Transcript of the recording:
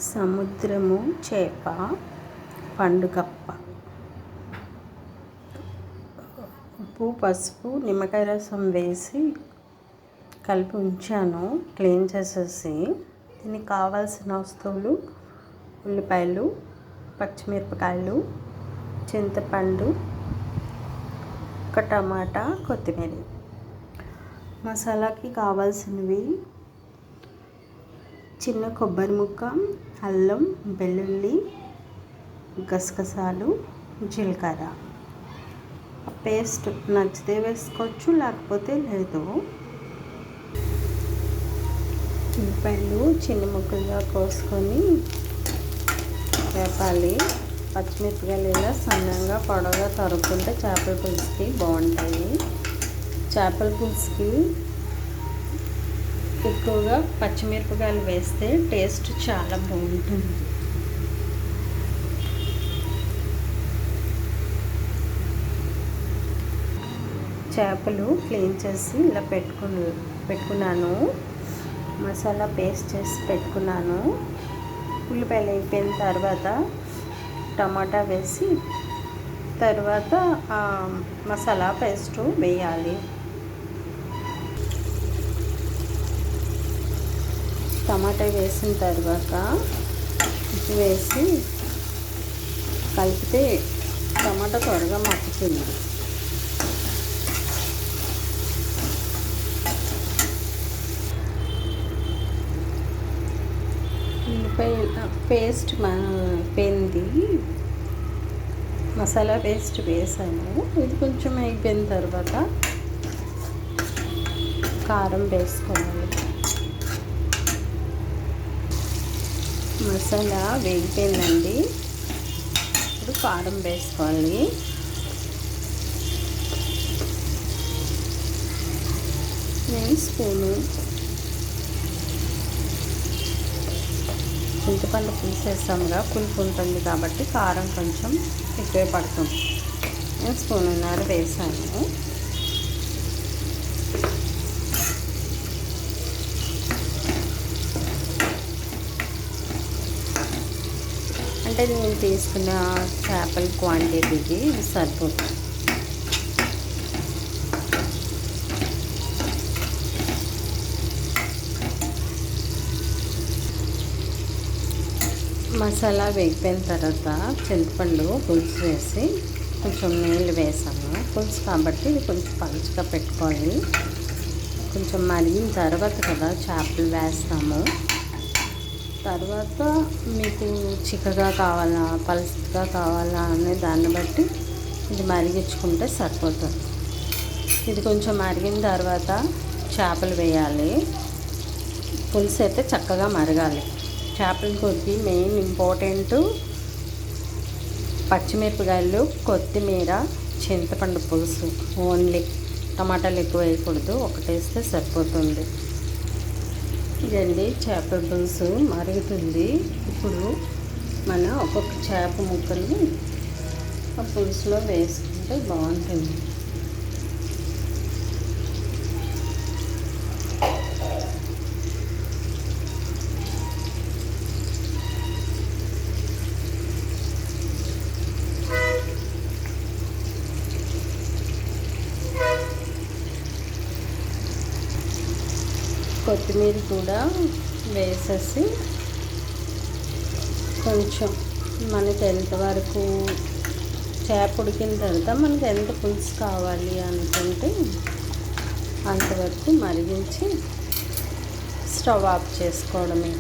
సముద్రము చేప, పండుగప్ప, ఉప్పు, పసుపు, నిమ్మకాయ రసం వేసి కలిపి ఉంచాను క్లీన్ చేసేసి. దీనికి కావాల్సిన వస్తువులు: ఉల్లిపాయలు, పచ్చిమిరపకాయలు, చింతపండు, ఒక టమాటా, కొత్తిమీర. మసాలాకి కావాల్సినవి: చిన్న కొబ్బరి ముక్క, అల్లం, వెల్లుల్లి, గసగసాలు, జీలకర్ర. పేస్ట్ నచ్చితే వేసుకోవచ్చు, లేకపోతే లేదు. ఉల్లిపాయలు చిన్న ముక్కలుగా కోసుకొని వేపాలి. పచ్చిమిరపకాయలు ఇలా సన్నగా పొడవుగా తరుక్కుంటే చేపల పులుసుకి బాగుంటాయి. చేపల పులుసుకి ఎక్కువగా పచ్చిమిరపకాయలు వేస్తే టేస్ట్ చాలా బాగుంటుంది. చేపలు క్లీన్ చేసి ఇలా పెట్టుకున్నాను. మసాలా పేస్ట్ చేసి పెట్టుకున్నాను. ఉల్లిపాయలు అయిపోయిన తర్వాత టమాటా వేసి తర్వాత మసాలా పేస్ట్ వేయాలి. టమాటా వేసిన తర్వాత ఉప్పు వేసి కలిపితే టమాటా త్వరగా మగ్గుతుంది. పేస్ట్ అయిపోయింది. మసాలా పేస్ట్ వేసాను. ఇది కొంచెం అయిపోయిన తర్వాత కారం వేసుకోవాలి. మసాలా వేగిపోయిందండి. ఇప్పుడు కారం వేసుకోవాలి. నేను స్పూను. చింతపండు పులుసేస్తాముగా, పులుపు ఉంటుంది కాబట్టి కారం కొంచెం ఎక్కువే పడుతుంది. నేను స్పూన్నర వేసాను. అంటే నేను తీసుకున్న చేపల క్వాంటిటీకి ఇది సరిపోతుంది. మసాలా వేగిపోయిన తర్వాత చింతపండు పులుసు వేసి కొంచెం నీళ్ళు వేసాము. పులుసు కాబట్టి ఇది కొంచెం పలుచగా పెట్టుకోవాలి. కొంచెం మరిగిన తర్వాత కదా చేపలు వేస్తాము. తర్వాత మీకు చిక్కగా కావాలా, పలుచగా కావాలా అనే దాన్ని బట్టి ఇది మరిగించుకుంటే సరిపోతుంది. ఇది కొంచెం మరిగిన తర్వాత చేపలు వేయాలి. పులుసు అయితే చక్కగా మరగాలి. చేపల కొద్ది మెయిన్ ఇంపార్టెంట్ పచ్చిమిరపకాయలు, కొత్తిమీర, చింతపండు పులుసు. ఓన్లీ టమాటాలు ఎక్కువ వేయకూడదు, ఒకటి వేస్తే సరిపోతుంది. ఇదండి చేపల పులుసు మరుగుతుంది. ఇప్పుడు మనం ఒక్కొక్క చేప ముక్కలు ఆ పులుసులో వేసుకుంటే బాగుంటుంది. కొత్తిమీర కూడా వేసేసి కొంచెం మనకి ఎంతవరకు చేప ఉడికిన తర్వాత మనకి ఎంత పులుసు కావాలి అనుకుంటే అంతవరకు మరిగించి స్టవ్ ఆఫ్ చేసుకోవడమే.